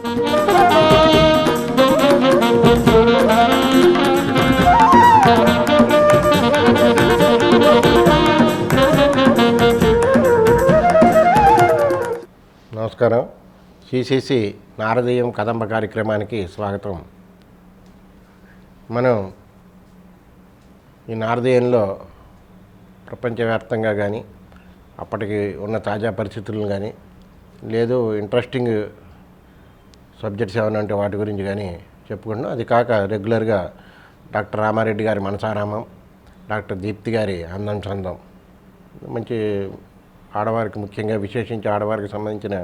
నమస్కారం. సిసిసి నారదీయం కదంబ కార్యక్రమానికి స్వాగతం. మనం ఈ నారదీయంలో ప్రపంచవ్యాప్తంగా కానీ అప్పటికి ఉన్న తాజా పరిస్థితులను కానీ లేదు ఇంట్రెస్టింగ్ సబ్జెక్ట్స్ ఏమైనా ఉంటే వాటి గురించి కానీ చెప్పుకుంటున్నాం. అది కాక రెగ్యులర్గా డాక్టర్ రామారెడ్డి గారి మనసారామం, డాక్టర్ దీప్తి గారి అందం చందం, మంచి ఆడవారికి ముఖ్యంగా విశేషించి ఆడవారికి సంబంధించిన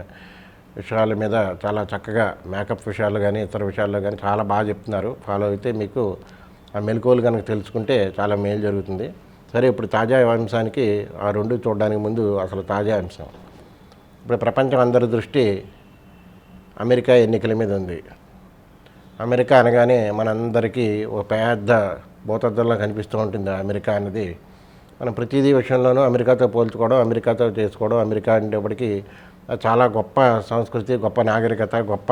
విషయాల మీద చాలా చక్కగా మేకప్ విషయాలు కానీ ఇతర విషయాల్లో కానీ చాలా బాగా చెప్తున్నారు. ఫాలో అయితే మీకు ఆ మెలకువలు కనుక తెలుసుకుంటే చాలా మేలు జరుగుతుంది. సరే, ఇప్పుడు తాజా అంశానికి ఆ రెండు చూడడానికి ముందు అసలు తాజా అంశం. ఇప్పుడు ప్రపంచం అందరి దృష్టి అమెరికా ఎన్నికల మీద ఉంది. అమెరికా అనగానే మనందరికీ ఒక పెద్ద భూతద్దంలో కనిపిస్తూ ఉంటుంది. అమెరికా అన్నది మనం ప్రతిదీ విషయంలోనూ అమెరికాతో పోల్చుకోవడం, అమెరికాతో చేసుకోవడం. అమెరికా అనేటప్పటికీ చాలా గొప్ప సంస్కృతి, గొప్ప నాగరికత, గొప్ప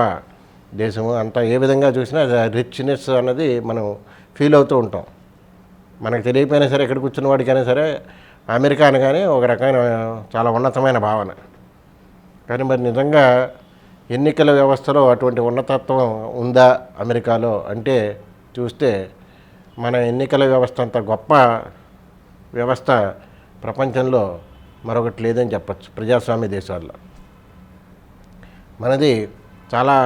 దేశము. అంతా ఏ విధంగా చూసినా రిచ్నెస్ అన్నది మనం ఫీల్ అవుతూ ఉంటాం. మనకు తెలియకపోయినా సరే, ఎక్కడ కూర్చున్న వాడికైనా సరే అమెరికా అనగానే ఒక రకమైన చాలా ఉన్నతమైన భావన. కానీ మరి నిజంగా ఎన్నికల వ్యవస్థలో అటువంటి ఉన్నతత్వం ఉందా అమెరికాలో అంటే చూస్తే మన ఎన్నికల వ్యవస్థ అంత గొప్ప వ్యవస్థ ప్రపంచంలో మరొకటి లేదని చెప్పచ్చు. ప్రజాస్వామ్య దేశాల్లో మనది చాలా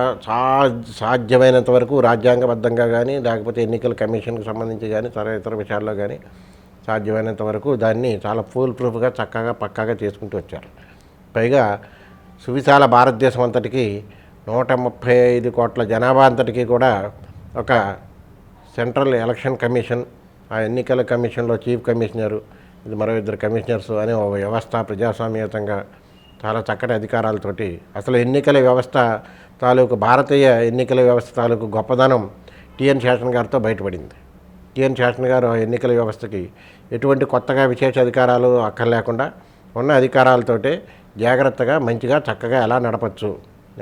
సాధ్యమైనంత వరకు రాజ్యాంగబద్ధంగా కానీ లేకపోతే ఎన్నికల కమిషన్కి సంబంధించి కానీ ఇతర విషయాల్లో కానీ సాధ్యమైనంత వరకు దాన్ని చాలా ఫుల్ ప్రూఫ్గా చక్కగా పక్కాగా చేసుకుంటూ వచ్చారు. పైగా సువిశాల భారతదేశం అంతటికి 135 కోట్ల జనాభా అంతటికీ కూడా ఒక సెంట్రల్ ఎలక్షన్ కమిషన్, ఆ ఎన్నికల కమిషన్లో చీఫ్ కమిషనరు, ఇది మరో 2 కమిషనర్స్ అనే ఒక వ్యవస్థ ప్రజాస్వామ్యతంగా చాలా చక్కటి అధికారాలతోటి అసలు ఎన్నికల వ్యవస్థ తాలూకు భారతీయ ఎన్నికల వ్యవస్థ తాలూకు గొప్పదనం టిఎన్ శేషన్ గారితో బయటపడింది. టిఎన్ శేషన్ గారు ఎన్నికల వ్యవస్థకి ఎటువంటి కొత్తగా విశేష అధికారాలు అక్కర్లేకుండా ఉన్న అధికారాలతోటే జాగ్రత్తగా మంచిగా చక్కగా ఎలా నడపచ్చు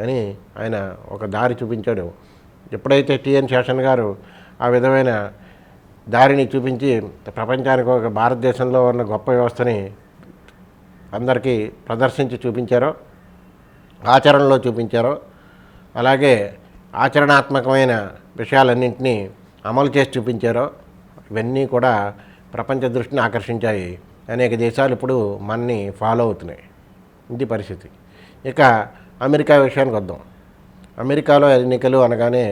అని ఆయన ఒక దారి చూపించాడు. ఎప్పుడైతే టిఎన్ శేషన్ గారు ఆ విధమైన దారిని చూపించి ప్రపంచానికి ఒక భారతదేశంలో ఉన్న గొప్ప వ్యవస్థని అందరికీ ప్రదర్శించి చూపించారో, ఆచరణలో చూపించారో, అలాగే ఆచరణాత్మకమైన విషయాలన్నింటినీ అమలు చేసి చూపించారో, ఇవన్నీ కూడా ప్రపంచ దృష్టిని ఆకర్షించాయి. అనేక దేశాలు ఇప్పుడు మనని ఫాలో అవుతున్నాయి. ఇది పరిస్థితి. ఇక అమెరికా విషయానికి వద్దాం. అమెరికాలో ఎన్నికలు అనగానే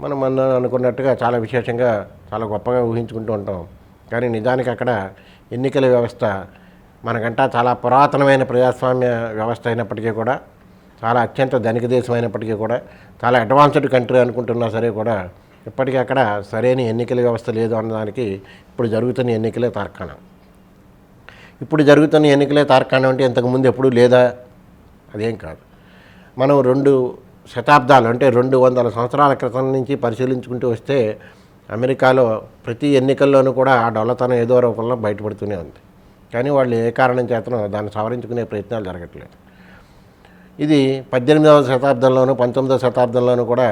మనం అనుకున్నట్టుగా చాలా విశేషంగా చాలా గొప్పగా ఊహించుకుంటూ ఉంటాం. కానీ నిజానికి అక్కడ ఎన్నికల వ్యవస్థ మనకంటా చాలా పురాతనమైన ప్రజాస్వామ్య వ్యవస్థ అయినప్పటికీ కూడా, చాలా అత్యంత ధనిక దేశం అయినప్పటికీ కూడా, చాలా అడ్వాన్స్డ్ కంట్రీ అనుకుంటున్నా సరే కూడా ఇప్పటికీ అక్కడ సరైన ఎన్నికల వ్యవస్థ లేదు అన్నదానికి ఇప్పుడు జరుగుతున్న ఎన్నికలే తార్కాణం. ఇప్పుడు జరుగుతున్న ఎన్నికలే తార్కాణం అంటే ఇంతకుముందు ఎప్పుడూ లేదా? అదేం కాదు. మనం 2 శతాబ్దాలు అంటే 200 సంవత్సరాల క్రితం నుంచి పరిశీలించుకుంటూ వస్తే అమెరికాలో ప్రతి ఎన్నికల్లోనూ కూడా ఆ డొల్లతనం ఏదో రూపంలో బయటపడుతూనే ఉంది. కానీ వాళ్ళు ఏ కారణం చేతనో దాన్ని సవరించుకునే ప్రయత్నాలు జరగట్లేదు. ఇది 18వ శతాబ్దంలోనూ 19వ శతాబ్దంలోనూ కూడా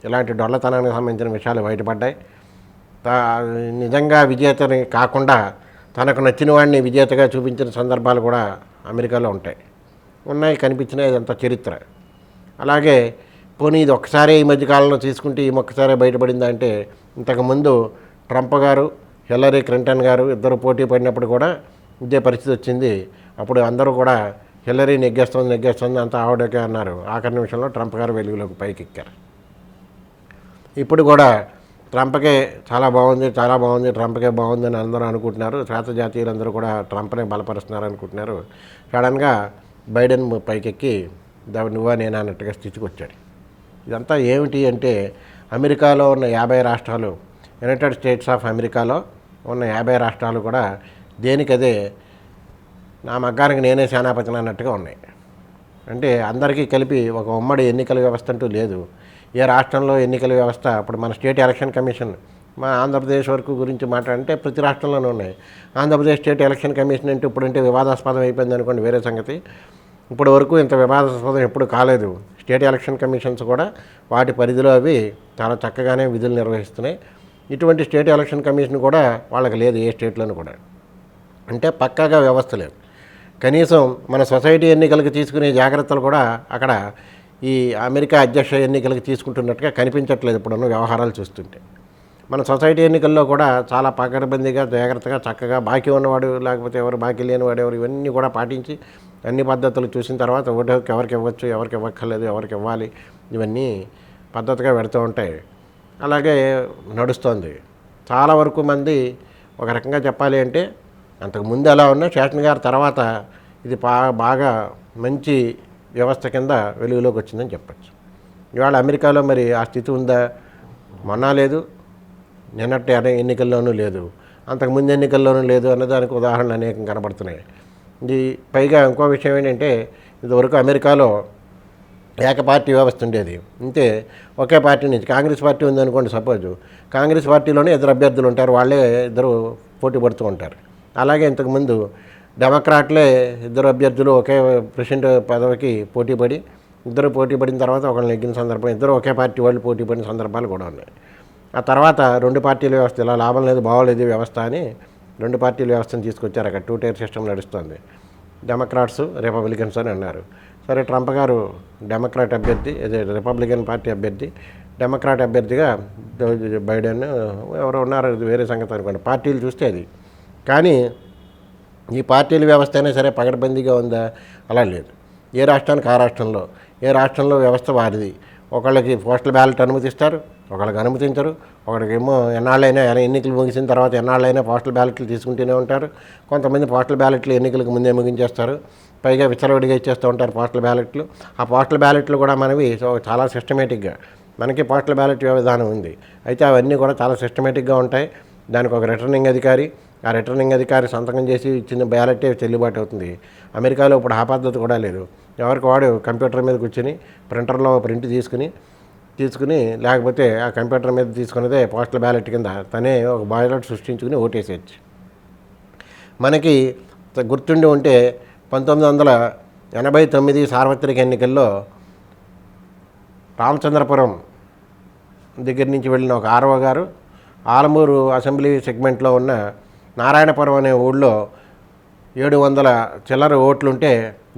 ఇలాంటి డొల్లతనానికి సంబంధించిన విషయాలు బయటపడ్డాయి. నిజంగా విజేతని కాకుండా తనకు నచ్చిన వాడిని విజేతగా చూపించిన సందర్భాలు కూడా అమెరికాలో ఉన్నాయి, కనిపించినాయి. ఇదంతా చరిత్ర. అలాగే పోనీ ఇది ఒక్కసారి ఈ మధ్యకాలంలో తీసుకుంటే ఈ ఒక్కసారే బయటపడిందా అంటే, ఇంతకుముందు ట్రంప్ గారు, హిల్లరీ క్లింటన్ గారు ఇద్దరు పోటీ పడినప్పుడు కూడా ఇదే పరిస్థితి వచ్చింది. అప్పుడు అందరూ కూడా హిల్లరీ నెగ్గేస్తుంది అంతా ఆవిడకే అన్నారు. ఆఖరి నిమిషంలో ట్రంప్ గారు వెలుగులోకి పైకి ఎక్కారు. ఇప్పుడు కూడా ట్రంప్కే చాలా బాగుంది ట్రంప్కే బాగుంది అని అందరూ అనుకుంటున్నారు. శ్వేత జాతీయులందరూ కూడా ట్రంప్నే బలపరుస్తున్నారు అనుకుంటున్నారు. సడన్గా బైడెన్ పైకెక్కి నువ్వా నేనా అన్నట్టుగా స్థితికి వచ్చాడు. ఇదంతా ఏమిటి అంటే, అమెరికాలో ఉన్న 50 రాష్ట్రాలు, యునైటెడ్ స్టేట్స్ ఆఫ్ అమెరికాలో ఉన్న 50 రాష్ట్రాలు కూడా దేనికదే నా మగ్గానికి నేనే సేనాపతిని అన్నట్టుగా ఉన్నాయి. అంటే అందరికీ కలిపి ఒక ఉమ్మడి ఎన్నికల వ్యవస్థ అంటూ లేదు. ఏ రాష్ట్రంలో ఎన్నికల వ్యవస్థ, ఇప్పుడు మన స్టేట్ ఎలక్షన్ కమిషన్ మా ఆంధ్రప్రదేశ్ వరకు గురించి మాట్లాడంటే ప్రతి రాష్ట్రంలోనూ ఉన్నాయి. ఆంధ్రప్రదేశ్ స్టేట్ ఎలక్షన్ కమిషన్ అంటే ఇప్పుడంటే వివాదాస్పదం అయిపోయింది అనుకోండి, వేరే సంగతి. ఇప్పటి వరకు ఇంత వివాదాస్పదం ఎప్పుడు కాలేదు. స్టేట్ ఎలక్షన్ కమిషన్స్ కూడా వాటి పరిధిలో అవి చాలా చక్కగానే విధులు నిర్వహిస్తున్నాయి. ఇటువంటి స్టేట్ ఎలక్షన్ కమిషన్ కూడా వాళ్ళకి లేదు ఏ స్టేట్లోనూ కూడా. అంటే పక్కాగా వ్యవస్థ లేదు. కనీసం మన సొసైటీ ఎన్నికలకు తీసుకునే జాగ్రత్తలు కూడా అక్కడ ఈ అమెరికా అధ్యక్ష ఎన్నికలకు తీసుకుంటున్నట్టుగా కనిపించట్లేదు ఇప్పుడున్న వ్యవహారాలు చూస్తుంటే. మన సొసైటీ ఎన్నికల్లో కూడా చాలా పకడ్బందీగా జాగ్రత్తగా చక్కగా బాకీ ఉన్నవాడు లేకపోతే ఎవరు బాకీ లేనివాడు ఎవరు ఇవన్నీ కూడా పాటించి అన్ని పద్ధతులు చూసిన తర్వాత ఓటుకి ఎవరికి ఇవ్వచ్చు, ఎవరికి ఇవ్వక్కర్లేదు, ఎవరికి ఇవ్వాలి, ఇవన్నీ పద్ధతిగా పెడుతూ ఉంటాయి. అలాగే నడుస్తోంది. చాలా వరకు మంది ఒక రకంగా చెప్పాలి అంటే అంతకుముందు ఎలా ఉన్నా శేషన్ గారి తర్వాత ఇది బాగా మంచి వ్యవస్థ కింద వెలుగులోకి వచ్చిందని చెప్పచ్చు. ఇవాళ అమెరికాలో మరి ఆ స్థితి ఉందా? మొన్న లేదు, నిన్నటి ఎన్నికల్లోనూ లేదు, అంతకుముందు ఎన్నికల్లోనూ లేదు అన్నదానికి ఉదాహరణలు అనేకం కనబడుతున్నాయి. ఇది పైగా ఇంకో విషయం ఏంటంటే ఇదివరకు అమెరికాలో ఏకపార్టీ వ్యవస్థ ఉండేది. అంతే ఒకే పార్టీ నుంచి కాంగ్రెస్ పార్టీ ఉందనుకోండి, సపోజు కాంగ్రెస్ పార్టీలోనే ఇద్దరు అభ్యర్థులు ఉంటారు, వాళ్ళే ఇద్దరు పోటీ పడుతూ ఉంటారు. అలాగే ఇంతకుముందు డెమోక్రాట్లే ఇద్దరు అభ్యర్థులు ఒకే ప్రెసిడెంట్ పదవికి పోటీ పడిన తర్వాత ఒకళ్ళు నెగ్గిన సందర్భం, ఇద్దరు ఒకే పార్టీ వాళ్ళు పోటీ పడిన సందర్భాలు కూడా ఉన్నాయి. ఆ తర్వాత రెండు పార్టీల వ్యవస్థ ఇలా లాభం లేదు, బాగోలేదు వ్యవస్థ అని రెండు పార్టీల వ్యవస్థను తీసుకొచ్చారు. అక్కడ 2 tier సిస్టమ్ నడుస్తుంది. డెమోక్రాట్స్, రిపబ్లికన్స్ అని అన్నారు. సరే, ట్రంప్ గారు డెమోక్రాట్ అభ్యర్థి, అదే రిపబ్లికన్ పార్టీ అభ్యర్థి, డెమోక్రాట్ అభ్యర్థిగా బైడెన్ ఎవరో ఉన్నారు, వేరే సంగతి అనుకోండి. పార్టీలు చూస్తే అది. కానీ ఈ పార్టీల వ్యవస్థ అయినా సరే పకడ్బందీగా ఉందా? అలా లేదు. ఏ రాష్ట్రానికి ఆ రాష్ట్రంలో, ఏ రాష్ట్రంలో వ్యవస్థ వారిది. ఒకళ్ళకి పోస్టల్ బ్యాలెట్ అనుమతిస్తారు, ఒకళ్ళకి అనుమతించరు. ఒకడికేమో ఎన్నాళ్ళైనా ఎన్నికలు ముగిసిన తర్వాత ఎన్నాళ్ళైనా పోస్టల్ బ్యాలెట్లు తీసుకుంటూనే ఉంటారు. కొంతమంది పోస్టల్ బ్యాలెట్లు ఎన్నికలకు ముందే ముగించేస్తారు, పైగా విచ్చలవిడిగా ఇచ్చేస్తూ ఉంటారు పోస్టల్ బ్యాలెట్లు. ఆ పోస్టల్ బ్యాలెట్లు కూడా మనవి చాలా సిస్టమేటిక్గా, మనకి పోస్టల్ బ్యాలెట్ విధానం ఉంది, అయితే అవన్నీ కూడా చాలా సిస్టమేటిక్గా ఉంటాయి. దానికి ఒక రిటర్నింగ్ అధికారి, ఆ రిటర్నింగ్ అధికారి సంతకం చేసి ఇచ్చిన బ్యాలెటే చెల్లుబాటు అవుతుంది. అమెరికాలో ఇప్పుడు ఆ పద్ధతి కూడా లేదు. ఎవరికి వాడు కంప్యూటర్ మీద కూర్చొని ప్రింటర్లో ప్రింట్ తీసుకుని లేకపోతే ఆ కంప్యూటర్ మీద తీసుకున్నదే పోస్టల్ బ్యాలెట్ కింద తనే ఒక బ్యాలెట్ సృష్టించుకుని ఓటేసేయచ్చు. మనకి గుర్తుండి ఉంటే 1989 సార్వత్రిక ఎన్నికల్లో రామచంద్రపురం దగ్గర నుంచి వెళ్ళిన ఒక ఆర్ఓ గారు ఆలమూరు అసెంబ్లీ సెగ్మెంట్లో ఉన్న నారాయణపురం అనే ఊళ్ళో 700 చిల్లర ఓట్లుంటే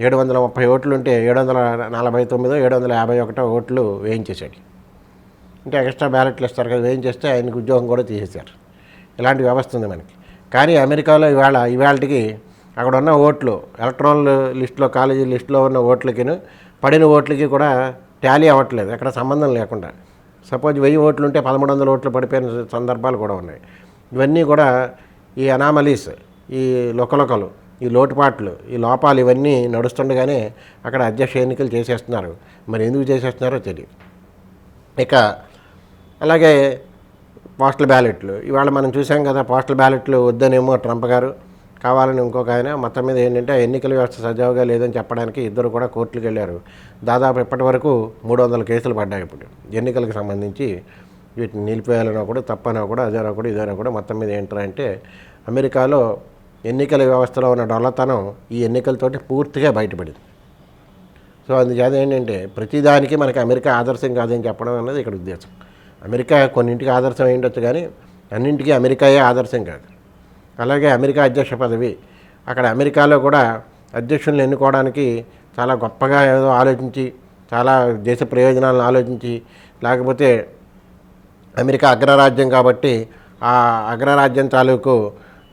730 ఓట్లుంటే 749 751 ఓట్లు వేయించేశాడు. అంటే ఎక్స్ట్రా బ్యాలెట్లు ఇస్తారు కదా, వేయించేస్తే ఆయనకు ఉద్యోగం కూడా తీసేశారు. ఇలాంటి వ్యవస్థ ఉంది మనకి. కానీ అమెరికాలో ఇవాళకి అక్కడ ఉన్న ఓట్లు ఎలక్ట్రల్ లిస్టులో, కాలేజీ లిస్టులో ఉన్న ఓట్లకి పడిన ఓట్లకి కూడా టాలీ అవ్వట్లేదు, అక్కడ సంబంధం లేకుండా. సపోజ్ 1000 ఓట్లు ఉంటే 1300 ఓట్లు పడిపోయిన సందర్భాలు కూడా ఉన్నాయి. ఇవన్నీ కూడా ఈ అనామలీస్, ఈ లొకలొకలు, ఈ లోటుపాట్లు, ఈ లోపాలు ఇవన్నీ నడుస్తుండగానే అక్కడ అధ్యక్ష ఎన్నికలు చేసేస్తున్నారు. మరి ఎందుకు చేసేస్తున్నారో తెలియదు. ఇక అలాగే పోస్టల్ బ్యాలెట్లు ఇవాళ మనం చూసాం కదా. పోస్టల్ బ్యాలెట్లు వద్దనేమో ట్రంప్ గారు, కావాలని ఇంకొక ఆయన. మొత్తం మీద ఏంటంటే ఎన్నికల వ్యవస్థ సజావుగా లేదని చెప్పడానికి ఇద్దరు కూడా కోర్టులకు వెళ్ళారు. దాదాపు ఇప్పటి వరకు 300 కేసులు పడ్డాయి ఇప్పుడు ఎన్నికలకు సంబంధించి. వీటిని నిలిపేయాలన్నా కూడా, తప్పనా కూడా, అదేనా కూడా, ఇదేనా కూడా. మొత్తం మీద ఏంటంటే అమెరికాలో ఎన్నికల వ్యవస్థలో ఉన్న డొల్లతనం ఈ ఎన్నికలతోటి పూర్తిగా బయటపడింది. సో అందుచేత ఏంటంటే ప్రతిదానికి మనకి అమెరికా ఆదర్శం కాదని చెప్పడం అన్నది ఇక్కడ ఉద్దేశం. అమెరికా కొన్నింటికి ఆదర్శం అయ్యుండొచ్చు, కానీ అన్నింటికీ అమెరికాయే ఆదర్శం కాదు. అలాగే అమెరికా అధ్యక్ష పదవి, అక్కడ అమెరికాలో కూడా అధ్యక్షులను ఎన్నుకోవడానికి చాలా గొప్పగా ఏదో ఆలోచించి, చాలా దేశ ప్రయోజనాలను ఆలోచించి, లేకపోతే అమెరికా అగ్రరాజ్యం కాబట్టి ఆ అగ్రరాజ్యం తాలూకు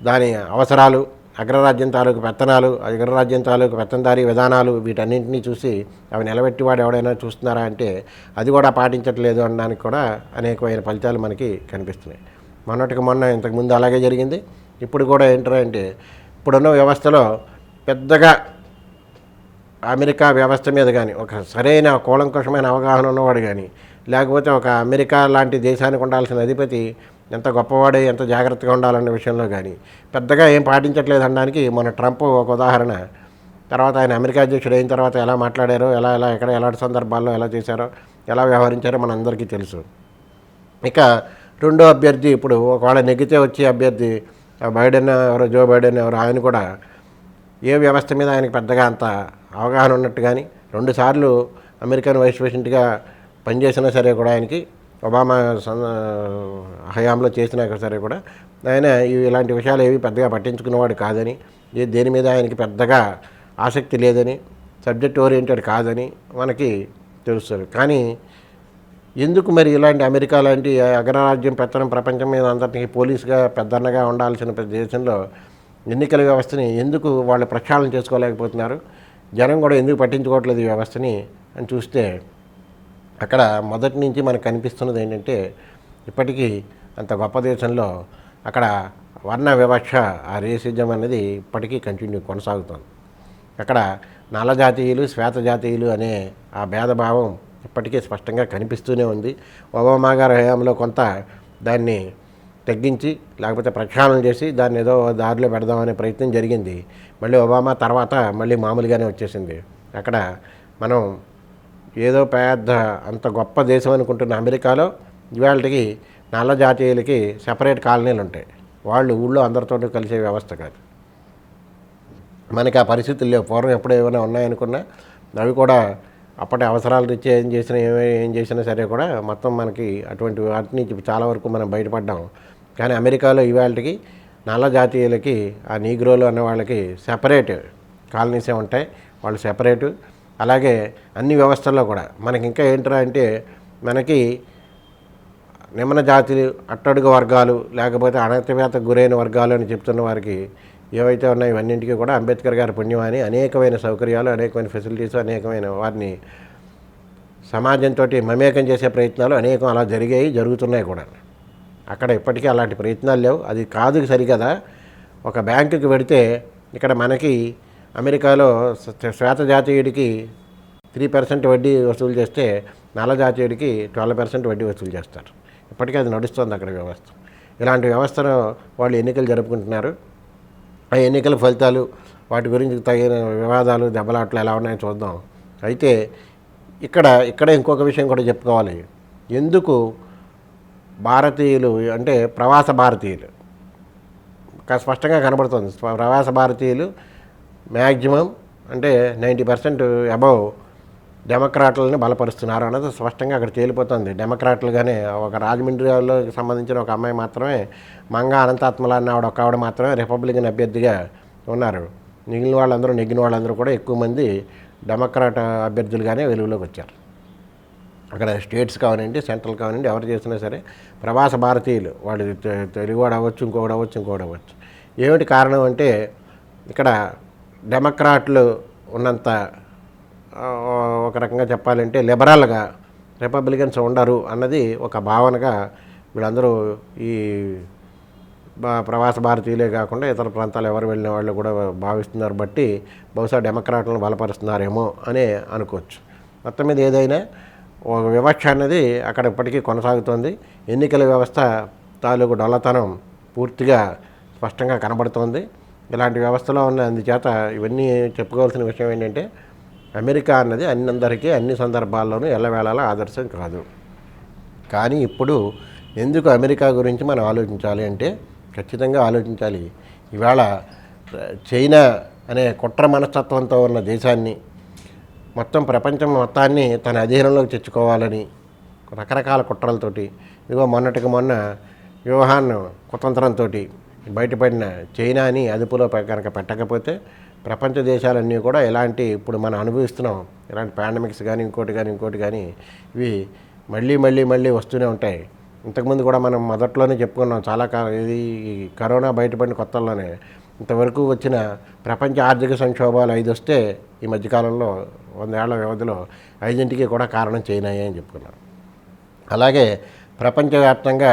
దాని అవసరాలు, అగ్రరాజ్యం తాలూకు పెత్తనాలు, అగ్రరాజ్యం తాలూకు పెత్తందారీ విధానాలు, వీటన్నింటినీ చూసి అవి నిలబెట్టివాడు ఎవడైనా చూస్తున్నారా అంటే అది కూడా పాటించట్లేదు అనడానికి కూడా అనేకమైన ఫలితాలు మనకి కనిపిస్తున్నాయి. మొన్నటికి మొన్న ఇంతకుముందు అలాగే జరిగింది. ఇప్పుడు కూడా ఏంటంటే ఇప్పుడున్న వ్యవస్థలో పెద్దగా అమెరికా వ్యవస్థ మీద కానీ ఒక సరైన కూలంకషమైన అవగాహన ఉన్నవాడు కానీ, లేకపోతే ఒక అమెరికా లాంటి దేశానికి ఉండాల్సిన అధిపతి ఎంత గొప్పవాడే, ఎంత జాగ్రత్తగా ఉండాలన్న విషయంలో కానీ పెద్దగా ఏం పాటించట్లేదు అనడానికి మన ట్రంప్ ఒక ఉదాహరణ. తర్వాత ఆయన అమెరికా అధ్యక్షుడు అయిన తర్వాత ఎలా మాట్లాడారో, ఎక్కడ ఎలాంటి సందర్భాల్లో ఎలా చేశారో, ఎలా వ్యవహరించారో మనందరికీ తెలుసు. ఇక రెండో అభ్యర్థి ఇప్పుడు ఒకవేళ నెగ్గితే వచ్చే అభ్యర్థి బైడెన్ ఎవరో, జో బైడెన్ ఎవరో, ఆయన కూడా ఏ వ్యవస్థ మీద ఆయనకి పెద్దగా అంత అవగాహన ఉన్నట్టు కానీ, 2 సార్లు అమెరికన్ వైస్ ప్రెసిడెంట్గా పనిచేసినా సరే కూడా ఆయనకి ఒబామా హయాంలో చేసినా సరే కూడా ఆయన ఇలాంటి విషయాలు ఏవి పెద్దగా పట్టించుకునేవాడు కాదని, దేని మీద ఆయనకి పెద్దగా ఆసక్తి లేదని, సబ్జెక్ట్ ఓరియంటెడ్ కాదని మనకి తెలుస్తుంది. కానీ ఎందుకు మరి ఇలాంటి అమెరికా లాంటి అగ్రరాజ్యం పెత్తనం ప్రపంచం మీద అందరికీ పోలీసుగా పెద్దన్నగా ఉండాల్సిన దేశంలో ఎన్నికల వ్యవస్థని ఎందుకు వాళ్ళు ప్రక్షాళన చేసుకోలేకపోతున్నారు, జనం కూడా ఎందుకు పట్టించుకోవట్లేదు ఈ వ్యవస్థని అని చూస్తే అక్కడ మొదటి నుంచి మనకు కనిపిస్తున్నది ఏంటంటే ఇప్పటికీ అంత గొప్ప దేశంలో అక్కడ వర్ణ వివక్ష, ఆ రేసిజం అనేది ఇప్పటికీ కంటిన్యూ కొనసాగుతుంది. అక్కడ నల్ల జాతీయులు, శ్వేత జాతీయులు అనే ఆ భేదభావం ఇప్పటికీ స్పష్టంగా కనిపిస్తూనే ఉంది. ఒబామా గారి హయాంలో కొంత దాన్ని తగ్గించి లేకపోతే ప్రక్షాళన చేసి దాన్ని ఏదో దారిలో పెడదామనే ప్రయత్నం జరిగింది. మళ్ళీ ఒబామా తర్వాత మళ్ళీ మామూలుగానే వచ్చేసింది. అక్కడ మనం ఏదో పెద్ద అంత గొప్ప దేశం అనుకుంటున్న అమెరికాలో ఇవాళకి నల్ల జాతీయులకి సెపరేట్ కాలనీలు ఉంటాయి. వాళ్ళు ఊళ్ళో అందరితో కలిసే వ్యవస్థ కాదు. మనకి ఆ పరిస్థితులు లేవు. పూర్వం ఎప్పుడు ఏమైనా ఉన్నాయనుకున్నా అవి కూడా అప్పటి అవసరాలు రీత్యా ఏం చేసినా సరే కూడా మొత్తం మనకి అటువంటి వాటి నుంచి చాలా వరకు మనం బయటపడ్డాం. కానీ అమెరికాలో ఇవాళకి నల్ల జాతీయులకి, ఆ నీగ్రోలు అన్న వాళ్ళకి సెపరేట్ కాలనీసే ఉంటాయి. వాళ్ళు సెపరేటు. అలాగే అన్ని వ్యవస్థల్లో కూడా మనకి ఇంకా ఏంట్రా అంటే మనకి నిమ్న జాతులు, అట్టడుగు వర్గాలు, లేకపోతే అణచివేతకు గురైన వర్గాలు అని చెప్తున్న వారికి ఏవైతే ఉన్నాయో ఇవన్నింటికి కూడా అంబేద్కర్ గారి పుణ్యమని అనేకమైన సౌకర్యాలు, అనేకమైన ఫెసిలిటీస్, అనేకమైన వారిని సమాజంతో మమేకం చేసే ప్రయత్నాలు అనేకం అలా జరుగుతున్నాయి కూడా. అక్కడ ఇప్పటికీ అలాంటి ప్రయత్నాలు లేవు. అది కాదు సరికదా. ఒక బ్యాంకుకి పెడితే ఇక్కడ మనకి అమెరికాలో శ్వేత జాతీయుడికి 3% వడ్డీ వసూలు చేస్తే నల్ల జాతీయుడికి 12% వడ్డీ వసూలు చేస్తారు. ఇప్పటికీ అది నడుస్తుంది అక్కడ వ్యవస్థ. ఇలాంటి వ్యవస్థను వాళ్ళు ఎన్నికలు జరుపుకుంటున్నారు. ఆ ఎన్నికల ఫలితాలు, వాటి గురించి తగిన వివాదాలు, దెబ్బలాట్లు ఎలా ఉన్నాయో చూద్దాం. అయితే ఇక్కడ ఇంకొక విషయం కూడా చెప్పుకోవాలి. ఎందుకు భారతీయులు అంటే ప్రవాస భారతీయులు స్పష్టంగా కనబడుతుంది. ప్రవాస భారతీయులు మ్యాక్సిమం అంటే 90% అబవ్ డెమోక్రాట్లని బలపరుస్తున్నారు అన్నది స్పష్టంగా అక్కడ తేలిపోతుంది. డెమోక్రాట్లుగానే ఒక రాజమండ్రిలో సంబంధించిన ఒక అమ్మాయి మాత్రమే, మంగా అనంతాత్మల అన్న ఒక ఆవిడ మాత్రమే రిపబ్లికన్ అభ్యర్థిగా ఉన్నారు. నెగ్గిన వాళ్ళందరూ కూడా ఎక్కువ మంది డెమోక్రాట్ అభ్యర్థులుగానే వెలుగులోకి వచ్చారు. అక్కడ స్టేట్స్ కావనండి, సెంట్రల్ కావనండి, ఎవరు చేసినా సరే ప్రవాస భారతీయులు, వాళ్ళు తెలుగువాడు అవ్వచ్చు, ఇంకోటి అవ్వచ్చు. ఏమిటి కారణం అంటే ఇక్కడ డెమోక్రాట్లు ఉన్నంత ఒక రకంగా చెప్పాలంటే లిబరల్గా రిపబ్లికన్స్ ఉండరు అన్నది ఒక భావనగా వీళ్ళందరూ ఈ ప్రవాస భారతీయులే కాకుండా ఇతర ప్రాంతాలు ఎవరు వెళ్ళిన వాళ్ళు కూడా భావిస్తున్నారు. బట్టి బహుశా డెమోక్రాట్లను బలపరుస్తున్నారేమో అనే అనుకోవచ్చు. మొత్తం మీద ఏదైనా ఒక వివక్ష అనేది అక్కడ ఇప్పటికీ కొనసాగుతోంది. ఎన్నికల వ్యవస్థ తాలూకు డొల్లతనం పూర్తిగా స్పష్టంగా కనబడుతోంది ఇలాంటి వ్యవస్థలో ఉన్న. అందుచేత ఇవన్నీ చెప్పుకోవాల్సిన విషయం ఏంటంటే అమెరికా అన్నది అందరికీ అన్ని సందర్భాల్లోనూ ఎల్లవేళలా ఆదర్శం కాదు. కానీ ఇప్పుడు ఎందుకు అమెరికా గురించి మనం ఆలోచించాలి అంటే ఖచ్చితంగా ఆలోచించాలి. ఇవాళ చైనా అనే కుట్ర మనస్తత్వంతో ఉన్న దేశాన్ని, మొత్తం ప్రపంచం మొత్తాన్ని తన అధీనంలోకి తెచ్చుకోవాలని రకరకాల కుట్రలతోటి, ఇదిగో మొన్నటికి మొన్న వ్యూహాన్ని కుతంత్రంతో బయటపడిన చైనాని అదుపులో కనుక పెట్టకపోతే ప్రపంచ దేశాలన్నీ కూడా ఎలాంటి ఇప్పుడు మనం అనుభవిస్తున్నాం ఇలాంటి పాండమిక్స్ కానీ ఇంకోటి కానీ ఇవి మళ్ళీ వస్తూనే ఉంటాయి. ఇంతకుముందు కూడా మనం మొదట్లోనే చెప్పుకున్నాం, చాలా ఇది కరోనా బయటపడిన కొత్తల్లోనే ఇంతవరకు వచ్చిన ప్రపంచ ఆర్థిక సంక్షోభాలు 5 వస్తే ఈ మధ్యకాలంలో 100 ఏళ్ల వ్యవధిలో 5ంటికి కూడా కారణం చైనాయే అని చెప్పుకున్నాం. అలాగే ప్రపంచవ్యాప్తంగా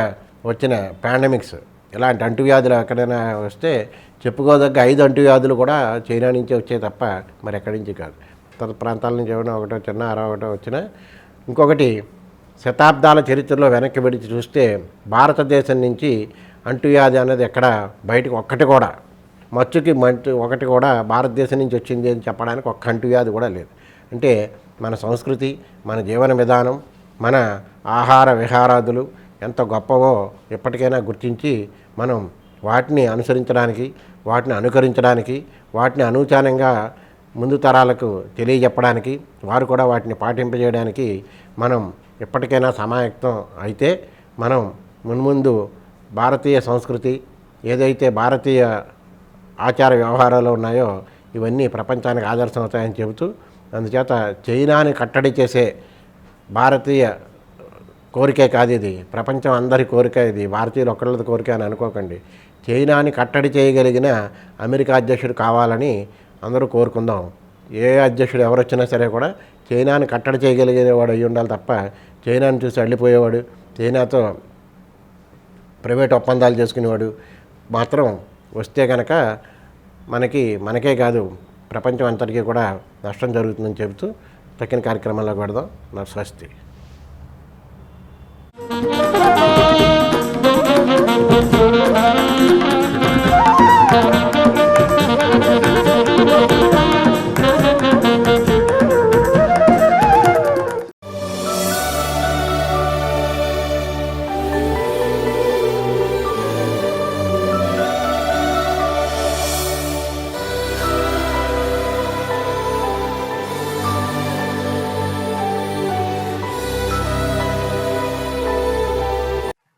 వచ్చిన పాండమిక్స్, ఇలాంటి అంటువ్యాధులు ఎక్కడైనా వస్తే చెప్పుకోదగ్గ 5 అంటువ్యాధులు కూడా చైనా నుంచే వచ్చాయి తప్ప మరి ఎక్కడి నుంచి కాదు. ఇతర ప్రాంతాల నుంచి ఏమైనా ఒకటో చిన్న 60 వచ్చినా. ఇంకొకటి, శతాబ్దాల చరిత్రలో వెనక్కి విడిచి చూస్తే భారతదేశం నుంచి అంటువ్యాధి అనేది ఎక్కడ బయటకు ఒక్కటి కూడా ఒకటి కూడా భారతదేశం నుంచి వచ్చింది అని చెప్పడానికి ఒక్క అంటువ్యాధి కూడా లేదు. అంటే మన సంస్కృతి, మన జీవన విధానం, మన ఆహార విహారాదులు ఎంత గొప్పవో ఎప్పటికైనా గుర్తించి మనం వాటిని అనుసరించడానికి, వాటిని అనుకరించడానికి, వాటిని అనూచానంగా ముందు తరాలకు తెలియజెప్పడానికి, వారు కూడా వాటిని పాటింపజేయడానికి మనం ఎప్పటికైనా సమాయత్తం అయితే మనం మున్ముందు భారతీయ సంస్కృతి ఏదైతే భారతీయ ఆచార వ్యవహారాలు ఉన్నాయో ఇవన్నీ ప్రపంచానికి ఆదర్శం అవుతాయని చెబుతూ, అందుచేత చైనాని కట్టడి చేసే భారతీయ కోరికే కాదు ఇది, ప్రపంచం అందరి కోరిక, ఇది భారతీయులు ఒక్కళ్ళది కోరిక అని అనుకోకండి. చైనాని కట్టడి చేయగలిగిన అమెరికా అధ్యక్షుడు కావాలని అందరూ కోరుకుందాం. ఏ అధ్యక్షుడు ఎవరు వచ్చినా సరే కూడా చైనాని కట్టడి చేయగలిగేవాడు అయ్యి ఉండాలి తప్ప చైనాని చూసి వెళ్ళిపోయేవాడు, చైనాతో ప్రైవేట్ ఒప్పందాలు చేసుకునేవాడు మాత్రం వస్తే కనుక మనకే కాదు ప్రపంచం అంతటికీ కూడా నష్టం జరుగుతుందని చెబుతూ తక్కిన కార్యక్రమంలో పెడదాం. నా స్వస్తి.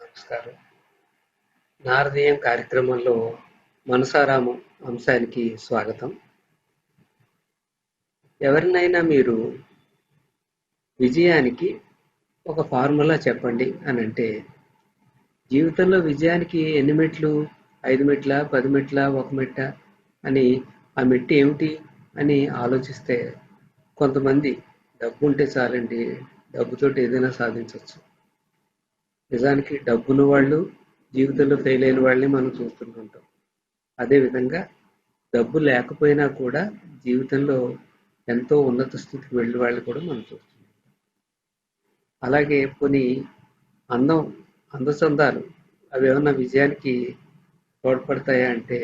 నమస్కారం. నారదీయం కార్యక్రమంలో మనసారామం అంశానికి స్వాగతం. ఎవరినైనా మీరు విజయానికి ఒక ఫార్ములా చెప్పండి అని అంటే, జీవితంలో విజయానికి ఎన్ని మెట్లు, 5 మెట్ల, 10 మెట్ల, 1 మెట్ట అని ఆ మెట్టు ఏమిటి అని ఆలోచిస్తే కొంతమంది డబ్బు ఉంటే చాలండి, డబ్బుతోటి ఏదైనా సాధించవచ్చు. నిజానికి డబ్బున్న వాళ్ళు జీవితంలో ఫెయిల్ అయిన వాళ్ళని మనం చూస్తుంటాం. అదేవిధంగా డబ్బు లేకపోయినా కూడా జీవితంలో ఎంతో ఉన్నత స్థితికి వెళ్ళిన వాళ్ళు కూడా మనం చూస్తున్నాం. అలాగే కొన్ని అందచందాలు అవి ఏమన్నా విజయానికి తోడ్పడతాయా అంటే,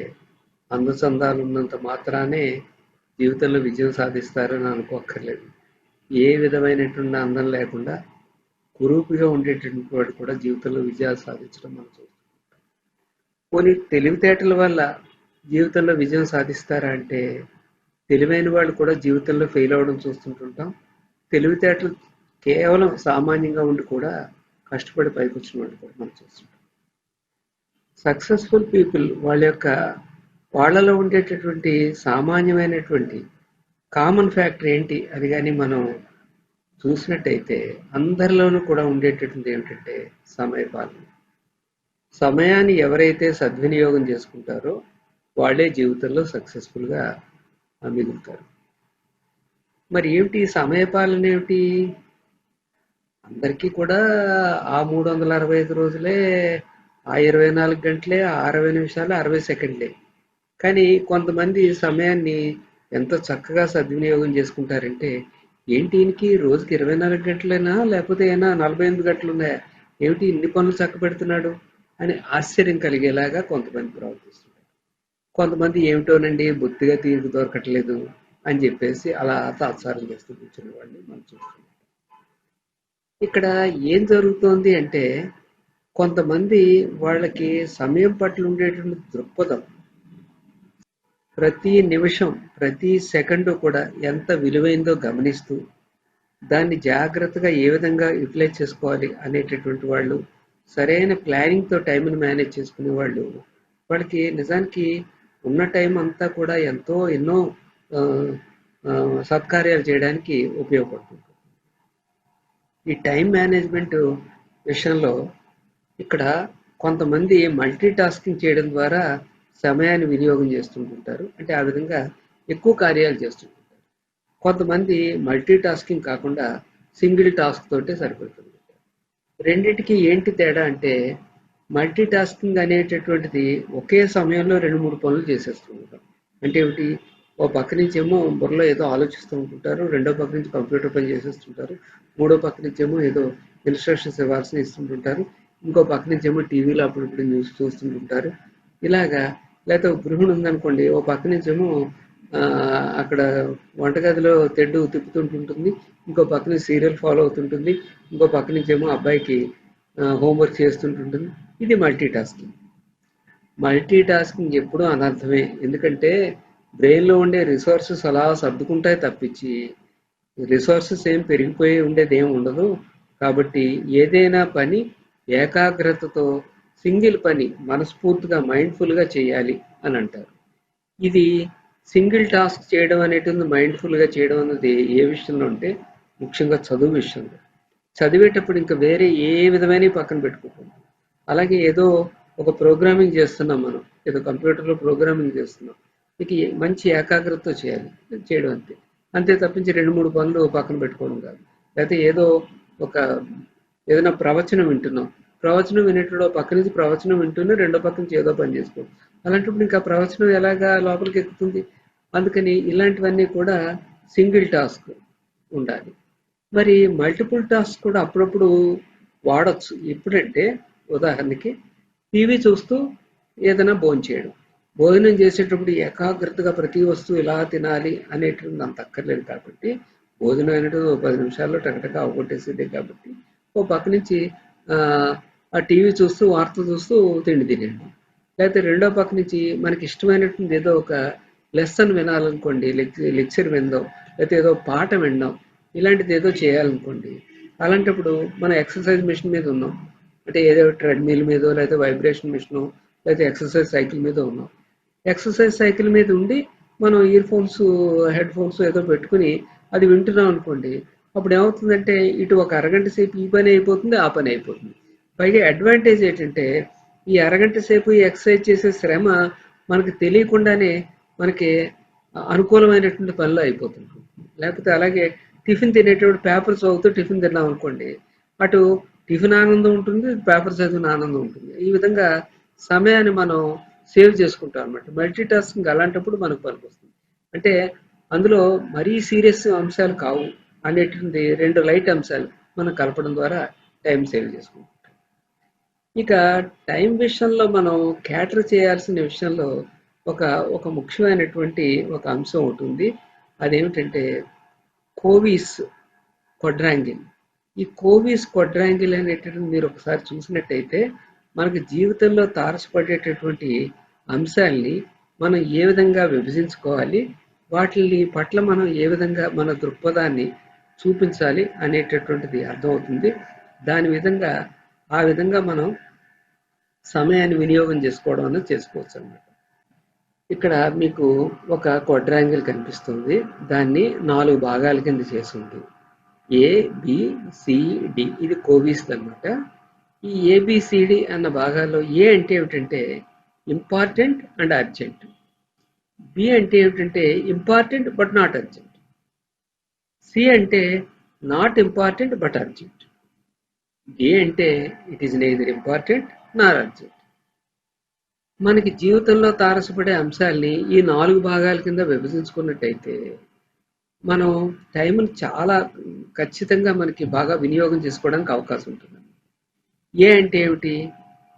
అందచందాలు ఉన్నంత మాత్రానే జీవితంలో విజయం సాధిస్తారని అనుకోక్కర్లేదు. ఏ విధమైనటువంటి అందం లేకుండా కురూపిగా ఉండేటటువంటి వాడు కూడా జీవితంలో విజయాలు సాధించడం మనం చూస్తున్నాం. కొన్ని తెలివితేటల వల్ల జీవితంలో విజయం సాధిస్తారా అంటే, తెలివైన వాళ్ళు కూడా జీవితంలో ఫెయిల్ అవ్వడం చూస్తుంటుంటాం. తెలివితేటలు కేవలం సామాన్యంగా ఉండి కూడా కష్టపడి పైకి వచ్చిన వాళ్ళు కూడా మనం చూస్తుంటాం. సక్సెస్ఫుల్ పీపుల్ వాళ్ళలో ఉండేటటువంటి సామాన్యమైనటువంటి కామన్ ఫ్యాక్టర్ ఏంటి అది కానీ మనం చూసినట్టయితే, అందరిలోనూ కూడా ఉండేటటువంటి ఏమిటంటే సమయపాలన. సమయాన్ని ఎవరైతే సద్వినియోగం చేసుకుంటారో వాళ్ళే జీవితంలో సక్సెస్ఫుల్గా మిగులుతారు. మరి ఏమిటి సమయపాలన ఏమిటి? అందరికీ కూడా ఆ 365 రోజులే, ఆ 24 గంటలే, 60 నిమిషాలు, 60 సెకండ్లే. కానీ కొంతమంది సమయాన్ని ఎంత చక్కగా సద్వినియోగం చేసుకుంటారంటే, ఏంటి ఈయనకి రోజుకి 24 గంటలైనా లేకపోతే అయినా 48 గంటలు ఉన్నాయా, ఏమిటి ఇన్ని పనులు చక్కబెడుతున్నాడు అని ఆశ్చర్యం కలిగేలాగా కొంతమంది ప్రవర్తిస్తున్నారు. కొంతమంది ఏమిటోనండి బొత్తిగా తీరిక దొరకట్లేదు అని చెప్పేసి అలా తాత్సారం చేస్తూ కూర్చునే వాళ్ళని మనం చూస్తున్నాం. ఇక్కడ ఏం జరుగుతోంది అంటే, కొంతమంది వాళ్ళకి సమయం పట్ల ఉండేటువంటి దృక్పథం, ప్రతి నిమిషం ప్రతి సెకండు కూడా ఎంత విలువైందో గమనిస్తూ దాన్ని జాగ్రత్తగా ఏ విధంగా యూటిలైజ్ చేసుకోవాలి అనేటటువంటి వాళ్ళు, సరైన ప్లానింగ్తో టైంని మేనేజ్ చేసుకునే వాళ్ళకి నిజానికి ఉన్న టైం అంతా కూడా ఎన్నో సత్కార్యాలు చేయడానికి ఉపయోగపడుతుంది. ఈ టైం మేనేజ్మెంట్ విషయంలో ఇక్కడ కొంతమంది మల్టీ టాస్కింగ్ చేయడం ద్వారా సమయాన్ని వినియోగం చేస్తుంటుంటారు. అంటే ఆ విధంగా ఎక్కువ కార్యాలు చేస్తుంటారు. కొంతమంది మల్టీ టాస్కింగ్ కాకుండా సింగిల్ టాస్క్ తోటే సరిపెడుతుంది. రెండింటికి ఏంటి తేడా అంటే, మల్టీ టాస్కింగ్ అనేటటువంటిది ఒకే సమయంలో 2-3 పనులు చేసేస్తుంటాం. అంటే ఏమిటి, ఓ పక్క నుంచి ఏమో బుర్రలో ఏదో ఆలోచిస్తూ ఉంటుంటారు, రెండో పక్క నుంచి కంప్యూటర్ పని చేసేస్తుంటారు, మూడో పక్క నుంచి ఏమో ఏదో ఇన్స్ట్రక్షన్స్ ఇవ్వాల్సిన ఇస్తుంటుంటారు, ఇంకో పక్క నుంచి ఏమో టీవీలో అప్పుడప్పుడు న్యూస్ చూస్తుంటుంటారు. ఇలాగా, లేకపోతే గృహిణి ఉందనుకోండి, ఓ పక్క నుంచి ఏమో అక్కడ వంటగదిలో తెడ్డు తిప్పుతుంటుంటుంది, ఇంకో పక్క నుంచి సీరియల్ ఫాలో అవుతుంటుంది, ఇంకో పక్క నుంచి ఏమో అబ్బాయికి హోంవర్క్ చేస్తుంటుంటుంది. ఇది మల్టీ టాస్కింగ్. మల్టీ టాస్కింగ్ ఎప్పుడూ అనర్థమే. ఎందుకంటే బ్రెయిన్లో ఉండే రిసోర్సెస్ అలా సర్దుకుంటాయి తప్పించి రిసోర్సెస్ ఏం పెరిగిపోయి ఉండేది ఏం ఉండదు. కాబట్టి ఏదైనా పని ఏకాగ్రతతో సింగిల్ పని మనస్ఫూర్తిగా మైండ్ఫుల్గా చేయాలి అని అంటారు. ఇది సింగిల్ టాస్క్ చేయడం అనేటిది మైండ్ఫుల్గా చేయడం అనేది ఏ విషయంలో అంటే ముఖ్యంగా చదువు విషయంలో. చదివేటప్పుడు ఇంకా వేరే ఏ విధమైన పక్కన పెట్టుకోకూడదు. అలాగే ఏదో ఒక ప్రోగ్రామింగ్ చేస్తున్నాం మనం, ఏదో కంప్యూటర్లో ప్రోగ్రామింగ్ చేస్తున్నాం, మీకు మంచి ఏకాగ్రతతో చేయాలి, చేయడం అంతే. అంతే తప్పించి 2-3 పనులు పక్కన పెట్టుకోవడం కాదు. లేకపోతే ఏదో ఒక ఏదైనా ప్రవచనం వింటున్నాం, ప్రవచనం వినేటప్పుడు పక్క నుంచి ప్రవచనం వింటూనే రెండో పక్క నుంచి ఏదో పని చేసుకోవడం. అలాంటప్పుడు ఇంకా ప్రవచనం ఎలాగా లోపలికి ఎక్కుతుంది? అందుకని ఇలాంటివన్నీ కూడా సింగిల్ టాస్క్ ఉండాలి. మరి మల్టిపుల్ టాస్క్ కూడా అప్పుడప్పుడు వాడచ్చు. ఎప్పుడంటే ఉదాహరణకి టీవీ చూస్తూ ఏదైనా భోంచేయడం. భోజనం చేసేటప్పుడు ఏకాగ్రతగా ప్రతి వస్తువు ఇలా తినాలి అనేటువంటి అంత అక్కర్లేదు కాబట్టి భోజనం అనేది 10 నిమిషాల్లో టకటక అవగొట్టేసేదే కాబట్టి ఓ పక్క నుంచి ఆ టీవీ చూస్తూ వార్త చూస్తూ తిండి తినేయండి. లేకపోతే రెండో పక్క నుంచి మనకి ఇష్టమైనటువంటి ఏదో ఒక లెసన్ వినాలనుకోండి, లెక్చర్ విందాం, లేకపోతే ఏదో పాట వినడం, ఇలాంటిది ఏదో చేయాలనుకోండి. అలాంటప్పుడు మనం ఎక్సర్సైజ్ మిషన్ మీద ఉన్నాం అంటే ఏదో ట్రెడ్మిల్ మీదో లేకపోతే వైబ్రేషన్ మిషను లేకపోతే ఎక్సర్సైజ్ సైకిల్ మీద ఉన్నాం. ఎక్సర్సైజ్ సైకిల్ మీద ఉండి మనం ఇయర్ ఫోన్స్ హెడ్ ఫోన్స్ ఏదో పెట్టుకుని అది వింటున్నాం అనుకోండి. అప్పుడు ఏమవుతుందంటే ఇటు ఒక అరగంట సేపు ఈ పని అయిపోతుంది, ఆ పని అయిపోతుంది. పైగా అడ్వాంటేజ్ ఏంటంటే ఈ అరగంట సేపు ఈ ఎక్సర్సైజ్ చేసే శ్రమ మనకు తెలియకుండానే మనకి అనుకూలమైనటువంటి పనులు అయిపోతుంది. లేకపోతే అలాగే టిఫిన్ తినేటప్పుడు పేపర్ చదువుతూ టిఫిన్ తిన్నాం అనుకోండి, అటు టిఫిన్ ఆనందం ఉంటుంది, పేపర్ చదివిన ఆనందం ఉంటుంది. ఈ విధంగా సమయాన్ని మనం సేవ్ చేసుకుంటాం అనమాట. మల్టీ టాస్కింగ్ అలాంటప్పుడు మనకు పనికొస్తుంది. అంటే అందులో మరీ సీరియస్ అంశాలు కావు అనేటువంటి 2 లైట్ అంశాలు మనం కలపడం ద్వారా టైం సేవ్ చేసుకుంటాం. ఇక టైం విషయంలో మనం క్యాటర్ చేయాల్సిన విషయంలో ఒక ఒక ముఖ్యమైనటువంటి ఒక అంశం ఉంటుంది. అదేమిటంటే కోవీస్ క్వాడ్రాంగిల్. ఈ కోవీస్ క్వాడ్రాంగిల్ అనేటటువంటి మీరు ఒకసారి చూసినట్టయితే మనకి జీవితంలో తారసపడేటటువంటి అంశాల్ని మనం ఏ విధంగా విభజించుకోవాలి, వాటిని పట్ల మనం ఏ విధంగా మన దృక్పథాన్ని చూపించాలి అనేటటువంటిది అర్థమవుతుంది. ఆ విధంగా మనం సమయాన్ని వినియోగం చేసుకోవడం అనేది చేసుకోవచ్చు అన్నమాట. ఇక్కడ మీకు ఒక క్వాడ్రాంగిల్ కనిపిస్తుంది. దాన్ని 4 భాగాల కింద చేసి ఉంది. ABCD ఇది కోవీస్ అన్నమాట. ఈ ABCD అన్న భాగాల్లో ఏ అంటే ఏమిటంటే ఇంపార్టెంట్ అండ్ అర్జెంట్. బి అంటే ఏమిటంటే important but not urgent. C అంటే not important but urgent. D అంటే it is neither important nor urgent. మనకి జీవితంలో తారసపడే అంశాల్ని ఈ 4 భాగాల కింద విభజించుకున్నట్టయితే మనం టైంని చాలా ఖచ్చితంగా మనకి బాగా వినియోగం చేసుకోవడానికి అవకాశం ఉంటుంది. ఏ అంటే ఏమిటి?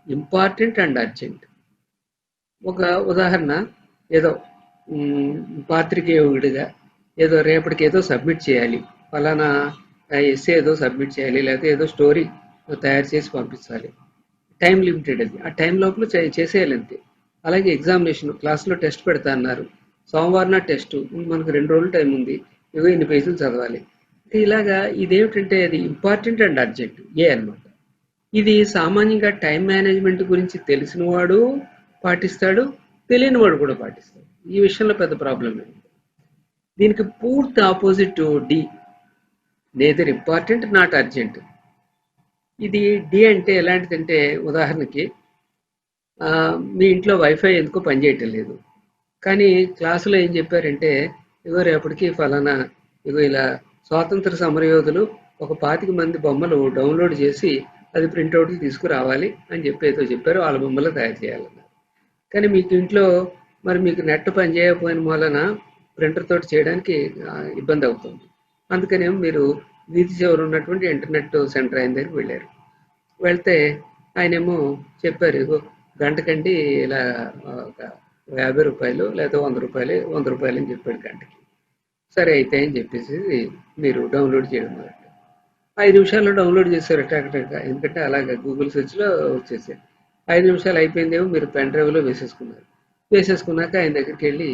Important and urgent. ఒక ఉదాహరణ, ఏదో పాత్రికేయుడిగా ఏదో రేపటికి ఏదో సబ్మిట్ చేయాలి, ఫలానా ఎస్సే ఏదో సబ్మిట్ చేయాలి, లేకపోతే ఏదో స్టోరీ తయారు చేసి పంపించాలి. టైం లిమిటెడ్ అది, ఆ టైం లోపల చేసేయాలి అంతే. అలాగే ఎగ్జామినేషన్ క్లాస్లో టెస్ట్ పెడతా అన్నారు, సోమవారం టెస్ట్, మనకు 2 రోజులు టైం ఉంది, ఇగో ఇన్ని పేజీలు చదవాలి. ఇలాగా ఇదేమిటంటే అది ఇంపార్టెంట్ అండ్ అర్జెంట్ ఏ అన్నమాట. ఇది సామాన్యంగా టైం మేనేజ్మెంట్ గురించి తెలిసినవాడు పాటిస్తాడు, తెలియనివాడు కూడా పాటిస్తాడు. ఈ విషయంలో పెద్ద ప్రాబ్లం లేదు. దీనికి పూర్తి opposite D, neither important not urgent. ఇది డి అంటే ఎలాంటిదంటే ఉదాహరణకి మీ ఇంట్లో వైఫై ఎందుకో పనిచేయటం లేదు, కానీ క్లాసులో ఏం చెప్పారంటే ఇగో రేపటికి ఫలానా ఇగో ఇలా స్వాతంత్ర సమరయోధులు ఒక 25 మంది బొమ్మలు డౌన్లోడ్ చేసి అది ప్రింట్అవుట్లు తీసుకురావాలి అని ఏదో చెప్పారు, వాళ్ళ బొమ్మలు తయారు చేయాలన్నారు. కానీ మీకు ఇంట్లో మరి మీకు నెట్ పనిచేయకపోయిన వలన ప్రింటర్ తోటి చేయడానికి ఇబ్బంది అవుతుంది. అందుకనేమో మీరు వీధి చివర ఉన్నటువంటి ఇంటర్నెట్ సెంటర్ ఆయన దగ్గరికి వెళ్ళారు. వెళ్తే ఆయనేమో చెప్పారు, ఇగో గంటకండి ఇలా ఒక 50 రూపాయలు లేదా 100 రూపాయలు, 100 రూపాయలు అని చెప్పాడు గంటకి. సరే అయితే అని చెప్పేసి మీరు డౌన్లోడ్ చేయడం మొదలు 5 నిమిషాల్లో డౌన్లోడ్ చేశారు టక. ఎందుకంటే అలాగే గూగుల్ సెర్చ్లో వచ్చేసారు. 5 నిమిషాలు అయిపోయిందేమో, మీరు పెన్ డ్రైవ్లో వేసేసుకున్నారు. వేసేసుకున్నాక ఆయన దగ్గరికి వెళ్ళి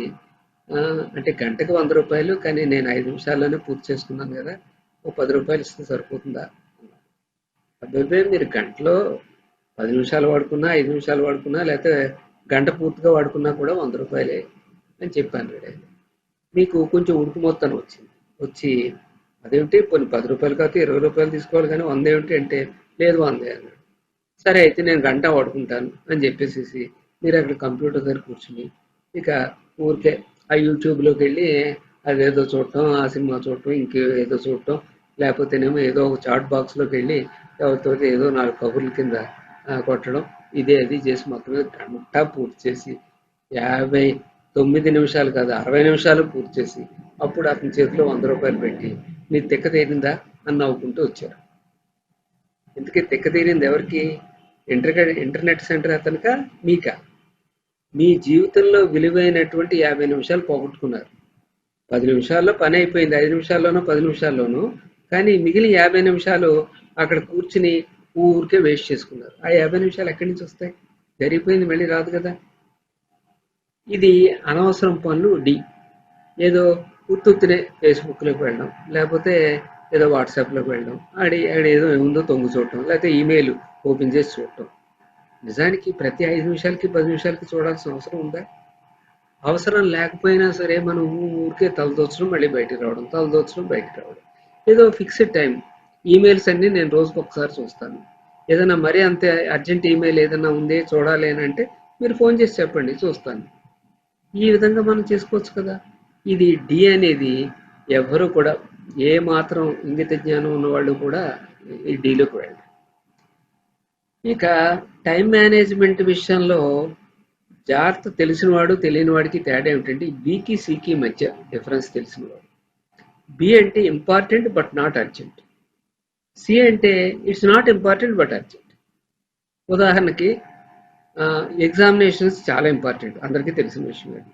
అంటే గంటకు 100 రూపాయలు, కానీ నేను 5 నిమిషాల్లోనే పూర్తి చేసుకున్నాను కదా, ఓ 10 రూపాయలు ఇస్తే సరిపోతుందా? అబ్బాయి మీరు గంటలో 10 నిమిషాలు వాడుకున్నా, 5 నిమిషాలు వాడుకున్నా, లేకపోతే గంట పూర్తిగా వాడుకున్నా కూడా 100 రూపాయలే అని చెప్పాను నేను. మీకు కొంచెం ఉడుకు మొత్తాన్ని వచ్చింది. వచ్చి అదేమిటి కొన్ని 10 రూపాయలు కాకపోతే 20 రూపాయలు తీసుకోవాలి కానీ 100 ఏమిటి అంటే, లేదు 100 అన్నాడు. సరే అయితే నేను గంట వాడుకుంటాను అని చెప్పేసి మీరు అక్కడ కంప్యూటర్ దగ్గర కూర్చుని ఇక ఊరికే ఆ యూట్యూబ్లోకి వెళ్ళి అదేదో చూడటం, ఆ సినిమా చూడటం, ఇంకేదో చూడటం, లేకపోతేనేమో ఏదో ఒక చాట్ బాక్స్లోకి వెళ్ళి ఎవరితో ఏదో 4 కబుర్ల కింద కొట్టడం, ఇదే అది చేసి మొత్తం మీద గంట పూర్తి చేసి 59 నిమిషాలు కాదు 60 నిమిషాలు పూర్తి చేసి అప్పుడు అతని చేతిలో 100 రూపాయలు పెట్టి నీ తిక్క తీరిందా అని నవ్వుకుంటూ వచ్చారు. ఇంతకీ తిక్క తీరింది ఎవరికి? ఇంటర్నెట్ సెంటర్ అతనికా మీకా? మీ జీవితంలో విలువైనటువంటి 50 నిమిషాలు పోగొట్టుకున్నారు. 10 నిమిషాల్లో పని అయిపోయింది, 5 నిమిషాల్లోనో 10 నిమిషాల్లోనో, కానీ మిగిలిన 50 నిమిషాలు అక్కడ కూర్చుని ఊరికే వేస్ట్ చేసుకున్నారు. ఆ 50 నిమిషాలు ఎక్కడి నుంచి వస్తాయి? జరిగిపోయింది, మళ్ళీ రాదు కదా. ఇది అనవసరం పనులు డి. ఏదో ఉత్తుత్తినే ఫేస్బుక్లోకి వెళ్ళడం, లేకపోతే ఏదో వాట్సాప్లోకి వెళ్ళడం, ఏదో ఏముందో తొంగి చూడటం, లేకపోతే ఈమెయిల్ ఓపెన్ చేసి చూడటం. నిజానికి ప్రతి 5 నిమిషాలకి 10 నిమిషాలకి చూడాల్సిన అవసరం ఉందా? అవసరం లేకపోయినా సరే మనం ఊరికే తలదోచడం, మళ్ళీ బయటికి రావడం, తలదోచడం, బయటికి రావడం. ఏదో ఫిక్స్డ్ టైం. ఈమెయిల్స్ అన్నీ నేను రోజుకు ఒకసారి చూస్తాను. ఏదైనా మరీ అంతే అర్జెంట్ ఈమెయిల్ ఏదైనా ఉంది చూడాలి అని అంటే మీరు ఫోన్ చేసి చెప్పండి, చూస్తాను. ఈ విధంగా మనం చేసుకోవచ్చు కదా. ఇది డి అనేది ఎవరు కూడా ఏ మాత్రం ఇంగిత జ్ఞానం ఉన్నవాళ్ళు కూడా ఈ డీలోకి వెళ్ళారు. ఇక టైం మేనేజ్మెంట్ విషయంలో జాగ్రత్త తెలిసినవాడు తెలియని వాడికి తేడా ఏమిటంటే బికి సికి మధ్య డిఫరెన్స్ తెలిసినవాడు. బి అంటే important but not urgent. C అంటే it's not important but urgent. ఉదాహరణకి ఎగ్జామినేషన్స్ చాలా ఇంపార్టెంట్, అందరికీ తెలిసిన విషయం. అది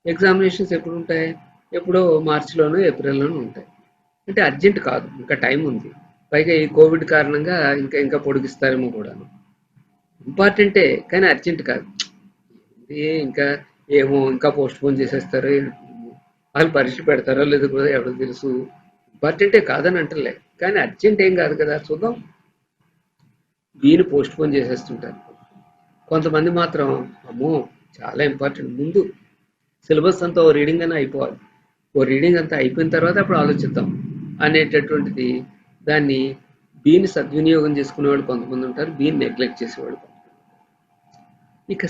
ఎగ్జామినేషన్స్ ఎప్పుడు ఉంటాయి? ఎప్పుడో మార్చిలోనో ఏప్రిల్లోనూ ఉంటాయి. అంటే అర్జెంట్ కాదు, ఇంకా టైం ఉంది. పైగా ఈ కోవిడ్ కారణంగా ఇంకా ఇంకా పొడిగిస్తారేమో కూడాను. ఇంపార్టెంటే కానీ అర్జెంట్ కాదు. ఇంకా ఏమో ఇంకా పోస్ట్ పోన్ చేసేస్తారో, వాళ్ళు పరీక్షలు పెడతారో లేదో కూడా ఎవరికి తెలుసు. ఇంపార్టెంటే కాదని అంటలే, కానీ అర్జెంట్ ఏం కాదు కదా, చూద్దాం. వీళ్ళు పోస్ట్ పోన్ చేసేస్తుంటారు. కొంతమంది మాత్రం అమ్మో చాలా ఇంపార్టెంట్, ముందు సిలబస్ అంతా ఓ రీడింగ్ అయినా అయిపోవాలి, ఓ రీడింగ్ అంతా అయిపోయిన తర్వాత అప్పుడు ఆలోచిద్దాం అనేటటువంటిది. దాన్ని బీని సద్వినియోగం చేసుకునే వాళ్ళు కొంతమంది ఉంటారు, బీని నెగ్లెక్ట్ చేసేవాళ్ళు. ఇక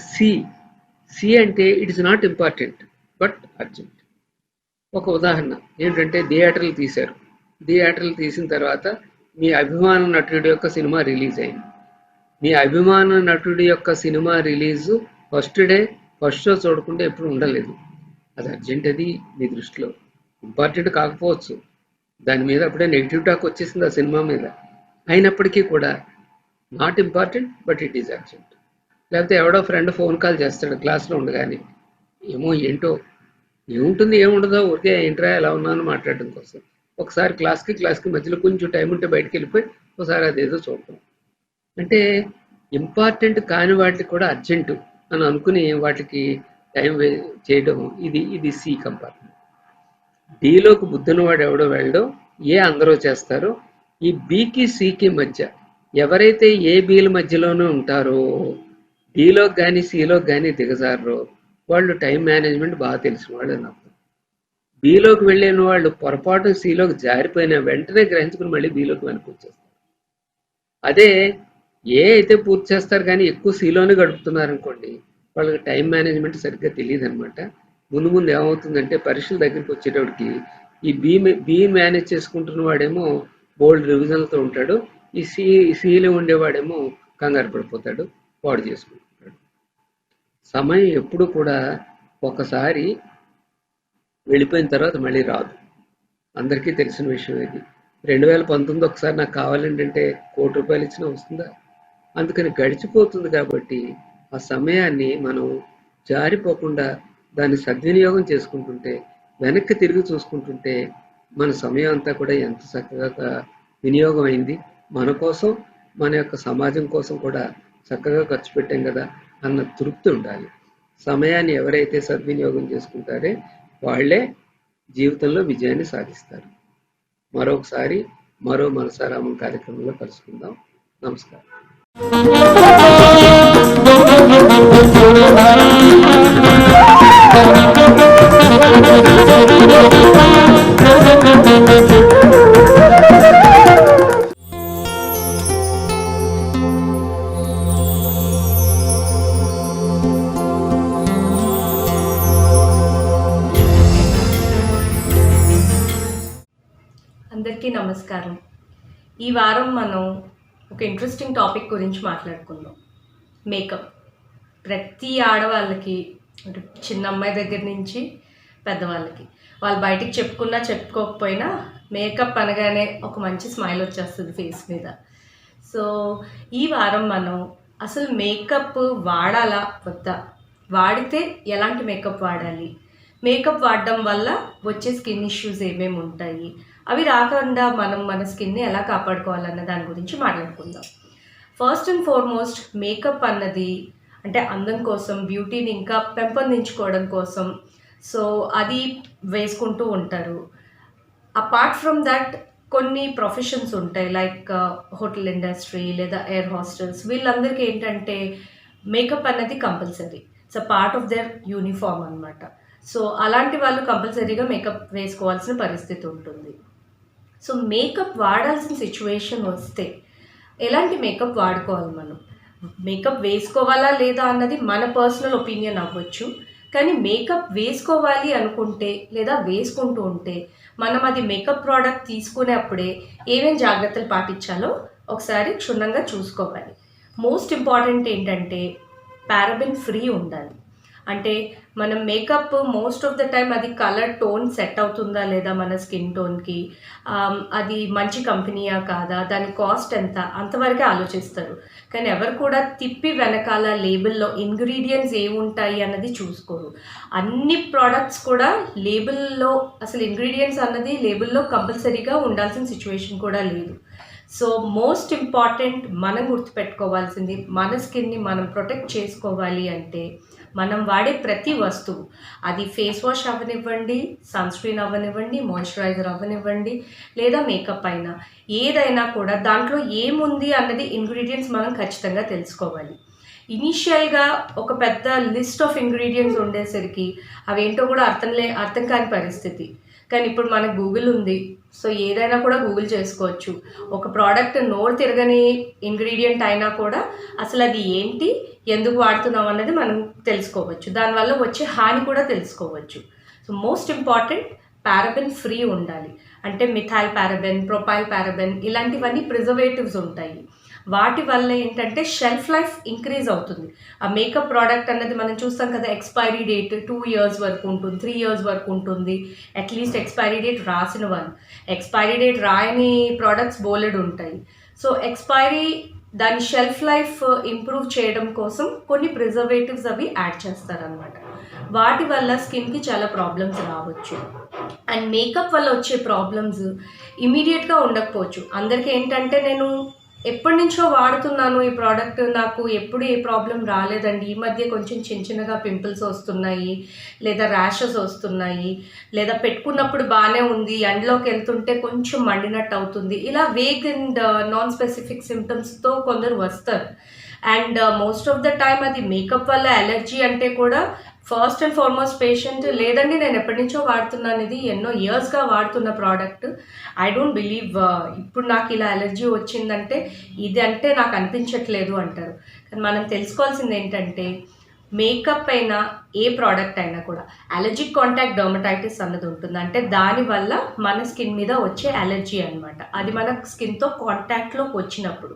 సి అంటే it is not important but urgent. ఒక ఉదాహరణ ఏంటంటే థియేటర్లు తీశారు. థియేటర్లు తీసిన తర్వాత మీ అభిమాన నటుడి యొక్క సినిమా రిలీజ్ అయింది. మీ అభిమాన నటుడి యొక్క cinema release first day first show చూడకుండా ఎప్పుడు ఉండలేదు. అది అర్జెంట్, అది మీ దృష్టిలో ఇంపార్టెంట్ కాకపోవచ్చు. దాని మీద అప్పుడే నెగిటివ్ టాక్ వచ్చేసింది ఆ సినిమా మీద. అయినప్పటికీ కూడా not important but it is urgent. లేకపోతే ఎవడో ఫ్రెండ్ ఫోన్ కాల్ చేస్తాడు క్లాస్లో ఉండగానే, ఏమో ఏంటో ఏముంటుంది ఏముండదో ఊరికే ఏంట్రా ఎలా ఉన్నాను మాట్లాడడం కోసం. ఒకసారి క్లాస్కి మధ్యలో కొంచెం టైం ఉంటే బయటకు వెళ్ళిపోయి ఒకసారి అదేదో చూడటం. అంటే ఇంపార్టెంట్ కాని వాటికి కూడా అర్జెంటు అని అనుకుని వాటికి టైం చేయడం, ఇది సి కంపార్ట్మెంట్. డిలోకి బుద్ధినవాడు ఎవడో వెళ్ళడం, ఏ అందరూ చేస్తారో. ఈ బికి సికి మధ్య ఎవరైతే ఏ బిల మధ్యలోనూ ఉంటారో, డిలోకి కానీ సిలోకి కానీ దిగజారో వాళ్ళు టైం మేనేజ్మెంట్ బాగా తెలిసిన వాళ్ళు అని అర్థం. బిలోకి వెళ్ళిన వాళ్ళు పొరపాటు సిలోకి జారిపోయినా వెంటనే గ్రహించుకుని మళ్ళీ బిలోకి వెనక్కి వచ్చేస్తారు. అదే ఏ అయితే పూర్తి చేస్తారు కానీ ఎక్కువ సిలోనే గడుపుతున్నారు అనుకోండి, వాళ్ళకి టైం మేనేజ్మెంట్ సరిగ్గా తెలియదు అనమాట. ముందు ఏమవుతుందంటే పరీక్షల దగ్గరికి వచ్చేటప్పటికి ఈ బి మేనేజ్ చేసుకుంటున్న వాడేమో బోల్డ్ రివిజన్లతో ఉంటాడు, ఈ సిలో ఉండేవాడేమో కంగారు పడిపోతాడు, పాడు చేసుకుంటాడు. సమయం ఎప్పుడు కూడా ఒకసారి వెళ్ళిపోయిన తర్వాత మళ్ళీ రాదు, అందరికీ తెలిసిన విషయం ఇది. 2019 ఒకసారి నాకు కావాలంటే ₹1,00,00,000 ఇచ్చినా వస్తుందా? అందుకని గడిచిపోతుంది. కాబట్టి ఆ సమయాన్ని మనం జారిపోకుండా దాన్ని సద్వినియోగం చేసుకుంటుంటే, వెనక్కి తిరిగి చూసుకుంటుంటే మన సమయం అంతా కూడా ఎంత చక్కగా వినియోగం అయింది, మన కోసం మన యొక్క సమాజం కోసం కూడా చక్కగా ఖర్చు పెట్టాం కదా అన్న తృప్తి ఉండాలి. సమయాన్ని ఎవరైతే సద్వినియోగం చేసుకుంటారో వాళ్ళే జీవితంలో విజయాన్ని సాధిస్తారు. మరొకసారి మరో మనసారామం కార్యక్రమంలో కలుసుకుందాం. నమస్కారం. అందరికీ నమస్కారం. ఈ వారం మనం ఒక ఇంట్రెస్టింగ్ టాపిక్ గురించి మాట్లాడుకుందాం. మేకప్. ప్రతి ఆడవాళ్ళకి, అంటే చిన్న అమ్మాయి దగ్గర నుంచి పెద్దవాళ్ళకి, వాళ్ళు బయటికి చెప్పుకున్నా చెప్పుకోకపోయినా మేకప్ అనగానే ఒక మంచి స్మైల్ వచ్చేస్తుంది ఫేస్ మీద. సో ఈ వారం మనం అసలు మేకప్ వాడాలా వద్దా, వాడితే ఎలాంటి మేకప్ వాడాలి, మేకప్ వాడడం వల్ల వచ్చే స్కిన్ ఇష్యూస్ ఏమేమి ఉంటాయి, అవి రాకుండా మనం మన స్కిన్ని ఎలా కాపాడుకోవాలన్న దాని గురించి మాట్లాడుకుందాం. ఫస్ట్ అండ్ ఫార్మోస్ట్, మేకప్ అన్నది అంటే అందం కోసం, బ్యూటీని ఇంకా పెంపొందించుకోవడం కోసం, సో అది వేసుకుంటూ ఉంటారు. అపార్ట్ ఫ్రమ్ దట్ కొన్ని ప్రొఫెషన్స్ ఉంటాయి, లైక్ హోటల్ ఇండస్ట్రీ లేదా ఎయిర్ హాస్టల్స్. వీళ్ళందరికీ ఏంటంటే మేకప్ అన్నది compulsory, it's a part of their uniform అనమాట. సో అలాంటి వాళ్ళు కంపల్సరీగా మేకప్ వేసుకోవాల్సిన పరిస్థితి ఉంటుంది. సో మేకప్ వాడాల్సిన సిచ్యువేషన్ వస్తే ఎలాంటి మేకప్ వాడుకోవాలి మనం, మేకప్ వేసుకోవాలా లేదా అన్నది మన పర్సనల్ ఒపీనియన్ అవ్వచ్చు. కానీ మేకప్ వేసుకోవాలి అనుకుంటే లేదా వేసుకుంటూ ఉంటే మనం అది మేకప్ ప్రోడక్ట్ తీసుకునేప్పుడే ఏమేం జాగ్రత్తలు పాటించాలో ఒకసారి క్షుణ్ణంగా చూసుకోవాలి. మోస్ట్ ఇంపార్టెంట్ ఏంటంటే పారాబెన్ ఫ్రీ ఉండాలి. అంటే మనం makeup most of the time అది కలర్ టోన్ సెట్ అవుతుందా లేదా మన స్కిన్ టోన్కి, అది మంచి కంపెనీయా కాదా, దాని కాస్ట్ ఎంత, అంతవరకే ఆలోచిస్తారు. కానీ ఎవరు కూడా తిప్పి వెనకాల లేబుల్లో ఇంగ్రీడియంట్స్ ఏముంటాయి అన్నది చూసుకోరు. అన్ని ప్రోడక్ట్స్ కూడా లేబుల్లో అసలు ఇంగ్రీడియంట్స్ అన్నది లేబుల్లో కంపల్సరీగా ఉండాల్సిన సిచ్యువేషన్ కూడా లేదు. సో మోస్ట్ ఇంపార్టెంట్ మనం గుర్తుపెట్టుకోవాల్సింది, మన స్కిన్ని మనం ప్రొటెక్ట్ చేసుకోవాలి అంటే మనం వాడే ప్రతి వస్తువు, అది ఫేస్ వాష్ అవ్వనివ్వండి, సన్ స్క్రీన్ అవ్వనివ్వండి, మాయిశ్చరైజర్ అవ్వనివ్వండి, లేదా మేకప్ అయినా ఏదైనా కూడా దాంట్లో ఏముంది అన్నది ఇంగ్రీడియంట్స్ మనం ఖచ్చితంగా తెలుసుకోవాలి. ఇనీషియల్గా ఒక పెద్ద లిస్ట్ ఆఫ్ ఇంగ్రీడియంట్స్ ఉండేసరికి అవేంటో కూడా అర్థం కాని పరిస్థితి. కానీ ఇప్పుడు మనకు గూగుల్ ఉంది, సో ఏదైనా కూడా గూగుల్ చేసుకోవచ్చు. ఒక ప్రోడక్ట్ నోరు తిరగని ఇంగ్రీడియంట్ అయినా కూడా అసలు అది ఏంటి, ఎందుకు వాడుతున్నాం అన్నది మనం తెలుసుకోవచ్చు. దానివల్ల వచ్చే హాని కూడా తెలుసుకోవచ్చు. So most important, paraben free ఉండాలి. అంటే మిథైల్ పారాబెన్, ప్రొపైల్ పారాబెన్ ఇలాంటివన్నీ ప్రిజర్వేటివ్స్ ఉంటాయి. వాటి వల్ల ఏంటంటే షెల్ఫ్ లైఫ్ ఇంక్రీజ్ అవుతుంది. ఆ మేకప్ ప్రోడక్ట్ అన్నది మనం చూస్తాం కదా, ఎక్స్పైరీ డేట్ 2 years వరకు ఉంటుంది, 3 years వరకు ఉంటుంది. అట్లీస్ట్ ఎక్స్పైరీ డేట్ రాసిన వాళ్ళు, ఎక్స్పైరీ డేట్ రాయని ప్రోడక్ట్స్ బోలెడ్ ఉంటాయి. సో ఎక్స్పైరీ దాని షెల్ఫ్ లైఫ్ ఇంప్రూవ్ చేయడం కోసం కొన్ని ప్రిజర్వేటివ్స్ అవి యాడ్ చేస్తారనమాట. వాటి వల్ల స్కిన్కి చాలా ప్రాబ్లమ్స్ రావచ్చు. అండ్ మేకప్ వల్ల వచ్చే ప్రాబ్లమ్స్ ఇమీడియట్గా ఉండకపోవచ్చు. అందరికీ ఏంటంటే నేను ఎప్పటి నుంచో వాడుతున్నాను ఈ ప్రోడక్ట్, నాకు ఎప్పుడు ఏ ప్రాబ్లం రాలేదండి, ఈ మధ్య కొంచెం చిన్నగా పింపుల్స్ వస్తున్నాయి, లేదా ర్యాషెస్ వస్తున్నాయి, లేదా పెట్టుకున్నప్పుడు బాగానే ఉంది, ఎండలోకి వెళ్తుంటే కొంచెం మండినట్టు అవుతుంది, ఇలా వేగ్ అండ్ నాన్ స్పెసిఫిక్ సిమ్టమ్స్తో కొందరు వస్తారు. And most of the time అది మేకప్ వల్ల అలర్జీ అంటే కూడా ఫస్ట్ అండ్ ఫార్మోస్ట్ పేషెంట్ లేదండి నేను ఎప్పటి నుంచో వాడుతున్నాను, ఇది ఎన్నో ఇయర్స్గా వాడుతున్న ప్రోడక్ట్, ఐ డోంట్ బిలీవ్ ఇప్పుడు నాకు ఇలా అలర్జీ వచ్చిందంటే ఇది అంటే నాకు అనిపించట్లేదు అంటారు. కానీ మనం తెలుసుకోవాల్సింది ఏంటంటే మేకప్ అయినా ఏ ప్రోడక్ట్ అయినా కూడా అలర్జిక్ కాంటాక్ట్ డర్మటైటిస్ అన్నది ఉంటుంది. అంటే దానివల్ల మన స్కిన్ మీద వచ్చే అలర్జీ అనమాట. అది మన స్కిన్తో కాంటాక్ట్లోకి వచ్చినప్పుడు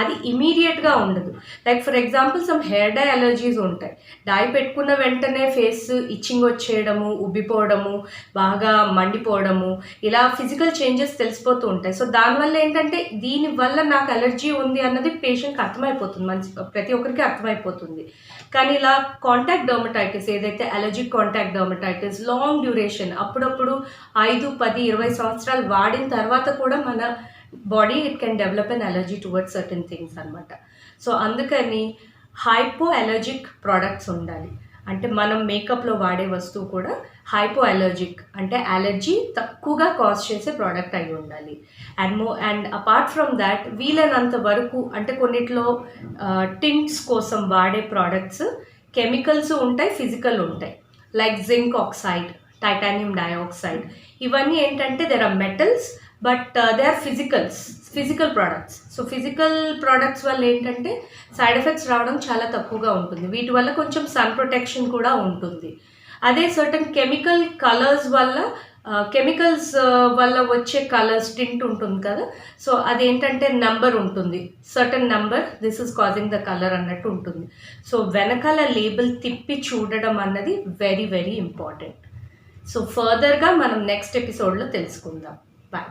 అది ఇమీడియట్గా ఉండదు. Like for example some hair dye allergies ఉంటాయి. డై పెట్టుకున్న వెంటనే ఫేస్ ఇచ్చింగ్ వచ్చేయడము, ఉబ్బిపోవడము, బాగా మండిపోవడము, ఇలా ఫిజికల్ చేంజెస్ తెలిసిపోతూ ఉంటాయి. సో దానివల్ల ఏంటంటే దీనివల్ల నాకు అలర్జీ ఉంది అన్నది పేషెంట్కి అర్థమైపోతుంది, ప్రతి ఒక్కరికి అర్థమైపోతుంది. కానీ ఇలా కాంటాక్ట్ డర్మటైటిస్ ఏదైతే allergic contact dermatitis long duration, అప్పుడప్పుడు 5, 10, 20 సంవత్సరాలు వాడిన తర్వాత కూడా మన body it can develop an allergy towards certain things అనమాట. సో అందుకని హైపో అలర్జిక్ ప్రోడక్ట్స్ ఉండాలి. అంటే మనం మేకప్లో వాడే వస్తువు కూడా హైపో అలర్జిక్, అంటే అలర్జీ తక్కువగా కాజ్ చేసే ప్రోడక్ట్ అయి ఉండాలి. అండ్ అపార్ట్ ఫ్రమ్ దాట్ వీలైనంత వరకు అంటే కొన్నిట్లో టింట్స్ కోసం వాడే ప్రోడక్ట్స్ కెమికల్స్ ఉంటాయి, ఫిజికల్ ఉంటాయి. Like zinc oxide, titanium dioxide, ఇవన్నీ ఏంటంటే there are metals but they are physical products. So physical products వల్ల ఏంటంటే సైడ్ ఎఫెక్ట్స్ రావడం చాలా తక్కువగా ఉంటుంది. వీటి వల్ల కొంచెం సన్ ప్రొటెక్షన్ కూడా ఉంటుంది. అదే సర్టన్ కెమికల్ కలర్స్ వల్ల కెమికల్స్ వల్ల వచ్చే కలర్స్ టింట్ ఉంటుంది కదా, సో అదేంటంటే నెంబర్ ఉంటుంది, certain number, this is causing the colour అన్నట్టు ఉంటుంది. సో వెనకాల లేబుల్ తిప్పి చూడడం అన్నది వెరీ వెరీ ఇంపార్టెంట్. సో ఫర్దర్గా మనం నెక్స్ట్ ఎపిసోడ్లో తెలుసుకుందాం. బాయ్.